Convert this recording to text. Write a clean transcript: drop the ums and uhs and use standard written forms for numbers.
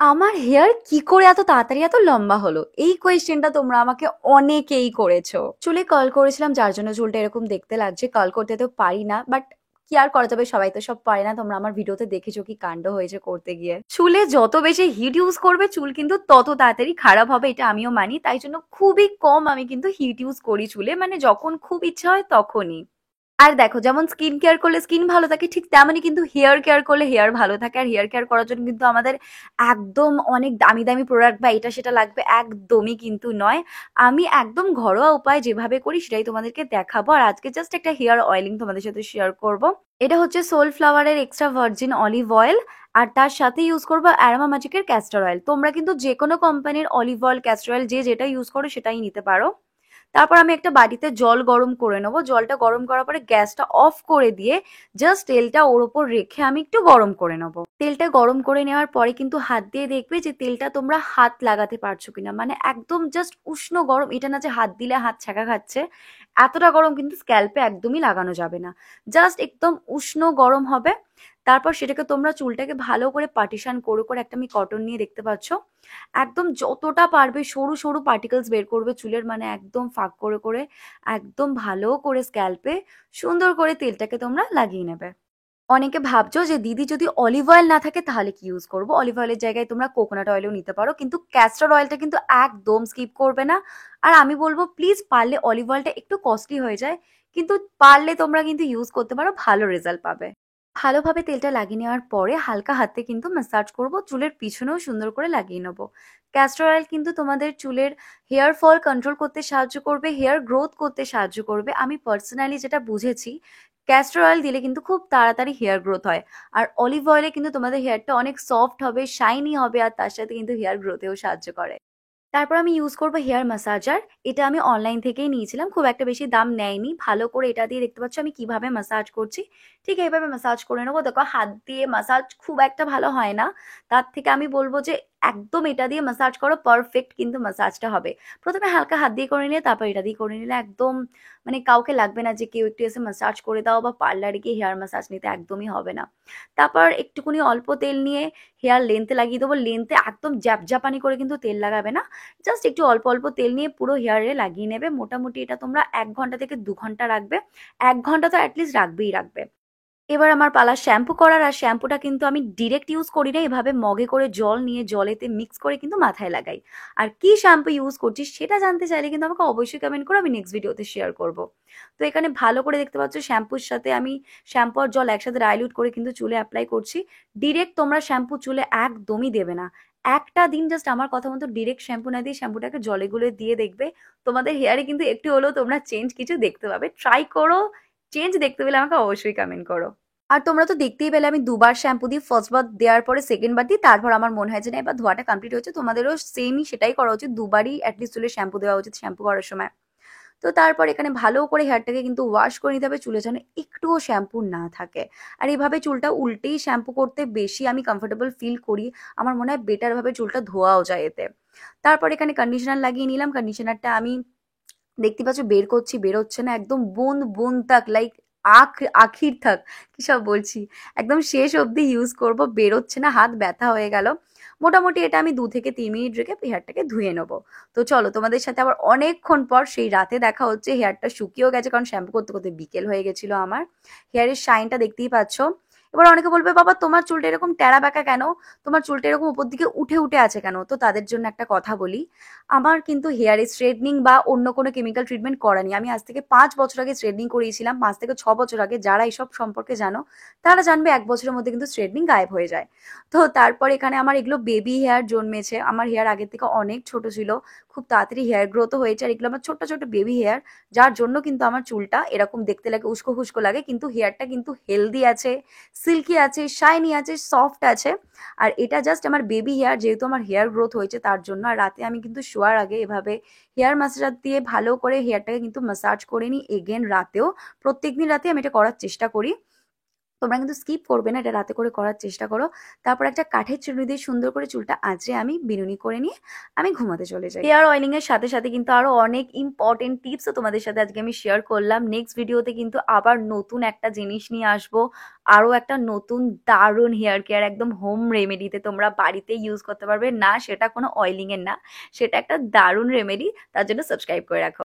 আমার হেয়ার কি করে এত তাড়াতাড়ি এত লম্বা হলো? এই কোয়েশ্চেনটা তোমরা আমাকে অনেকেই করেছো। চুলে কার্ল করেছিলাম যার জন্য চুলটা এরকম দেখতে লাগছে। কার্ল করতে তো পারি না, বাট কি আর করা যাবে, সবাই তো সব পারে না। তোমরা আমার ভিডিওতে দেখেছো কি কাণ্ড হয়েছে করতে গিয়ে। চুলে যত বেশি হিট ইউজ করবে চুল কিন্তু তত তাড়াতাড়ি খারাপ হবে, এটা আমিও মানি। তাই জন্য খুবই কম আমি কিন্তু হিট ইউজ করি চুলে, মানে যখন খুব ইচ্ছা হয় তখনই। আর দেখো, যেমন স্কিন কেয়ার করলে স্কিন ভালো থাকে, ঠিক তেমনই কিন্তু হেয়ার কেয়ার করলে হেয়ার ভালো থাকে। আর হেয়ার কেয়ার করার জন্য কিন্তু আমাদের একদম অনেক দামি দামি প্রোডাক্ট বা এটা সেটা লাগবে একদমই কিন্তু নয়। আমি একদম ঘরোয়া উপায় যেভাবে করি সেটাই তোমাদেরকে দেখাবো। আর আজকে জাস্ট একটা হেয়ার অয়েলিং তোমাদের সাথে শেয়ার করব। এটা হচ্ছে সোলফ্লাওয়ারের এক্সট্রা ভার্জিন অলিভ অয়েল। আর তার সাথে ইউজ করবো অ্যারোমা ম্যাজিকের ক্যাস্টর অয়েল। তোমরা কিন্তু যে কোনো কোম্পানির অলিভ অয়েল, ক্যাস্টর অয়েল যে যেটা ইউজ করো সেটাই নিতে পারো। তারপর আমি একটা বাটিতে জল গরম করে নেবো। জলটা গরম করার পরে গ্যাসটা অফ করে দিয়ে জাস্ট তেলটা ওর ওপর রেখে আমি একটু গরম করে নেবো। তেলটা গরম করে নেওয়ার পরে কিন্তু হাত দিয়ে দেখবে যে তেলটা তোমরা হাত লাগাতে পারছো কিনা, মানে একদম জাস্ট উষ্ণ গরম, এটা না যে হাত দিলে হাত ছ্যাঁকা খাচ্ছে। এতটা গরম কিন্তু স্ক্যাল্পে একদমই লাগানো যাবে না। জাস্ট একদম উষ্ণ গরম হবে। তারপর সেটাকে তোমরা চুলটাকে ভালো করে পার্টিশন করে করে, একটা আমি কটন নিয়ে দেখতে পাচ্ছ, একদম যতটা পারবে সরু সরু পার্টিকেলস বের করবে চুলের, মানে একদম ফাঁক করে করে একদম ভালো করে স্ক্যাল্পে সুন্দর করে তেলটাকে তোমরা লাগিয়ে নেবে। অনেকে ভাবছো যে দিদি যদি অলিভ অয়েল না থাকে তাহলে কি ইউজ করবো? অলিভ অয়েলের জায়গায় তোমরা কোকোনাট অয়েলও নিতে পারো, কিন্তু ক্যাস্টর অয়েলটা কিন্তু একদম স্কিপ করবে না। আর আমি বলবো প্লিজ, পারলে অলিভ অয়েলটা একটু কস্টলি হয়ে যায়, কিন্তু পারলে তোমরা কিন্তু ইউজ করতে পারো, ভালো রেজাল্ট পাবে। ভালোভাবে তেলটা লাগিয়ে নেওয়ার পরে হালকা হাতে কিন্তু ম্যাসাজ করব, চুলের পিছনেও সুন্দর করে লাগিয়ে নেবো। ক্যাস্টর অয়েল কিন্তু তোমাদের চুলের হেয়ার ফল কন্ট্রোল করতে সাহায্য করবে, হেয়ার গ্রোথ করতে সাহায্য করবে। আমি পার্সোনালি যেটা বুঝেছি, ক্যাস্টর অয়েল দিলে কিন্তু খুব তাড়াতাড়ি হেয়ার গ্রোথ হয়। আর অলিভ অয়েলে কিন্তু তোমাদের হেয়ারটা অনেক সফট হবে, শাইনি হবে, আর তার সাথে কিন্তু হেয়ার গ্রোথেও সাহায্য করে। তারপর আমি ইউজ করব হেয়ার ম্যাসাজার। এটা আমি অনলাইন থেকেই নিয়েছিলাম, খুব একটা বেশি দাম নেয়নি। ভালো করে এটা দিয়ে দেখতে পাচ্ছ আমি কিভাবে ম্যাসাজ করছি, ঠিক এইভাবে ম্যাসাজ করে নেবো। দেখো, হাত দিয়ে ম্যাসাজ খুব একটা ভালো হয় না, তার থেকে আমি বলবো যে একদম এটা দিয়ে ম্যাসাজ করো, পারফেক্ট কিন্তু ম্যাসাজটা হবে। প্রথমে হালকা হাত দিয়ে করে নিলে, তারপর এটা দিয়ে করে নিলে একদম, মানে কাউকে লাগবে না যে কেউ একটু এসে ম্যাসাজ করে দাও, বা পার্লারে গিয়ে হেয়ার ম্যাসাজ নিতে একদমই হবে না। তারপর একটুকুনি অল্প তেল নিয়ে হেয়ার লেন্থে লাগিয়ে দেবো। লেন্থে একদম জ্যাপজ্যাপানি করে কিন্তু তেল লাগাবে না, জাস্ট একটু অল্প অল্প তেল নিয়ে পুরো হেয়ারে লাগিয়ে নেবে। মোটামুটি এটা তোমরা 1 ঘন্টা থেকে 2 ঘন্টা রাখবে। 1 ঘন্টা তো অ্যাটলিস্ট রাখবেই রাখবে। এবার আমার পালা শ্যাম্পু করার। আর শ্যাম্পুটা কিন্তু আমি ডিরেক্ট ইউজ করি না, এভাবে মগে করে জল নিয়ে জলেতে মিক্স করে কিন্তু মাথায় লাগাই। আর কি শ্যাম্পু ইউজ করছি সেটা জানতে চাইলে কিন্তু আমাকে অবশ্যই কমেন্ট করো, আমি নেক্সট ভিডিওতে শেয়ার করব। তো এখানে ভালো করে দেখতে পাচ্ছ শ্যাম্পুর সাথে আমি শ্যাম্পু আর জল একসাথে ডাইলিউট করে কিন্তু চুলে অ্যাপ্লাই করছি। ডিরেক্ট তোমরা শ্যাম্পু চুলে একদমই দেবে না। একটা দিন জাস্ট আমার কথা মতো ডিরেক্ট শ্যাম্পু না দিয়ে শ্যাম্পুটাকে জলে গুলে দিয়ে দেখবে, তোমাদের হেয়ারে কিন্তু একটু হলেও তোমরা চেঞ্জ কিছু দেখতে পাবে। ট্রাই করো, চেঞ্জ দেখতে পেলে আমাকে অবশ্যই কমেন্ট করো। আর তোমরা তো দেখতেই পেলে আমি দুবার শ্যাম্পু দিই, ফার্স্ট বার দেওয়ার পরে সেকেন্ড বার দিই। তারপর আমার মনে হয় যে না এবার ধোয়াটা কমপ্লিট হচ্ছে, তোমাদেরও সেমই সেটাই করা উচিত, দুবারই অ্যাটলিস্ট চুলে শ্যাম্পু দেওয়া উচিত শ্যাম্পু করার সময়। তো তারপর এখানে ভালো করে হেয়ারটাকে কিন্তু ওয়াশ করে নিতে হবে, চুলে যেন একটুও শ্যাম্পু না থাকে। আর এইভাবে চুলটা উল্টেই শ্যাম্পু করতে বেশি আমি কমফোর্টেবল ফিল করি। আমার মনে হয় বেটার ভাবে চুলটা ধোয়াও যায় এতে। তারপর এখানে কন্ডিশনার লাগিয়ে নিলাম। কন্ডিশনারটা আমি দেখতে পাচ্ছ বের করছি, বের হচ্ছে না, একদম বুন বুন তাক, লাইক আখির থাক, কি সব বলছি, একদম শেষ অবধি ইউজ করব, বেরোচ্ছে না, হাত ব্যথা হয়ে গেল। মোটামুটি এটা আমি 2 থেকে 3 মিনিট রেখে হেয়ারটাকে ধুয়ে নেবো। তো চলো, তোমাদের সাথে আবার অনেকক্ষণ পর সেই রাতে দেখা হচ্ছে। হেয়ারটা শুকিয়েও গেছে, কারণ শ্যাম্পু করতে করতে বিকেল হয়ে গেছিল আমার। হেয়ারের শাইনটা দেখতেই পাচ্ছ। এবার অনেকে বলবে বাবা তোমার চুলটা এরকম টেরা বেঁকা কেন, তোমার চুলটা এরকম উপর দিকে উঠে উঠে আছে কেন? তো তাদের জন্য একটা কথা বলি, আমার কিন্তু হেয়ারে স্ট্রেটনিং বা অন্য কোনো কেমিক্যাল ট্রিটমেন্ট করা নেই। আমি আজ থেকে 5 বছর আগে স্ট্রেটনিং করিয়েছিলাম, 5 থেকে 6 বছর আগে। যারা এইসব সম্পর্কে জানো তারা জানবে 1 বছরের মধ্যে কিন্তু স্ট্রেটনিং গায়েব হয়ে যায়। তো তারপর এখানে আমার এগুলো বেবি হেয়ার জন্মেছে। আমার হেয়ার আগের থেকে অনেক ছোট ছিল, খুব তাড়াতাড়ি হেয়ার গ্রোথও হয়েছে। আর এগুলো আমার ছোট্ট ছোট্ট বেবি হেয়ার, যার জন্য কিন্তু আমার চুলটা এরকম দেখতে লাগে, উস্কো খুস্কো লাগে, কিন্তু হেয়ারটা কিন্তু হেলদি আছে, সিল্কি আছে, শাইনি আছে, সফট আছে। আর এটা জাস্ট আমার বেবি হেয়ার, যেহেতু আমার হেয়ার গ্রোথ হয়েছে তার জন্য। আর রাতে আমি কিন্তু শোয়ার আগে এভাবে হেয়ার ম্যাসাজার দিয়ে ভালো করে হেয়ারটাকে কিন্তু ম্যাসাজ করে নিই এগেন রাতেও। প্রত্যেকদিন রাতে আমি এটা করার চেষ্টা করি। তোমরা কিন্তু স্কিপ করবে না, এটা রাতে করে করার চেষ্টা করো। তারপর একটা কাঠের চিরুনি দিয়ে সুন্দর করে চুলটা আঁচড়ে আমি বিনুনি করে নিয়ে আমি ঘুমাতে চলে যাই। হেয়ার অয়েলিং এর সাথে সাথে কিন্তু আরো অনেক ইম্পর্টেন্ট টিপসও তোমাদের সাথে আজকে আমি শেয়ার করলাম। নেক্সট ভিডিওতে কিন্তু আবার নতুন একটা জিনিস নিয়ে আসবো, আরো একটা নতুন দারুণ হেয়ার কেয়ার, একদম হোম রেমেডিতে তোমরা বাড়িতে ইউজ করতে পারবে। না সেটা কোনো অয়েলিং এর না, সেটা একটা দারুণ রেমেডি। তার জন্য সাবস্ক্রাইব করে রাখো।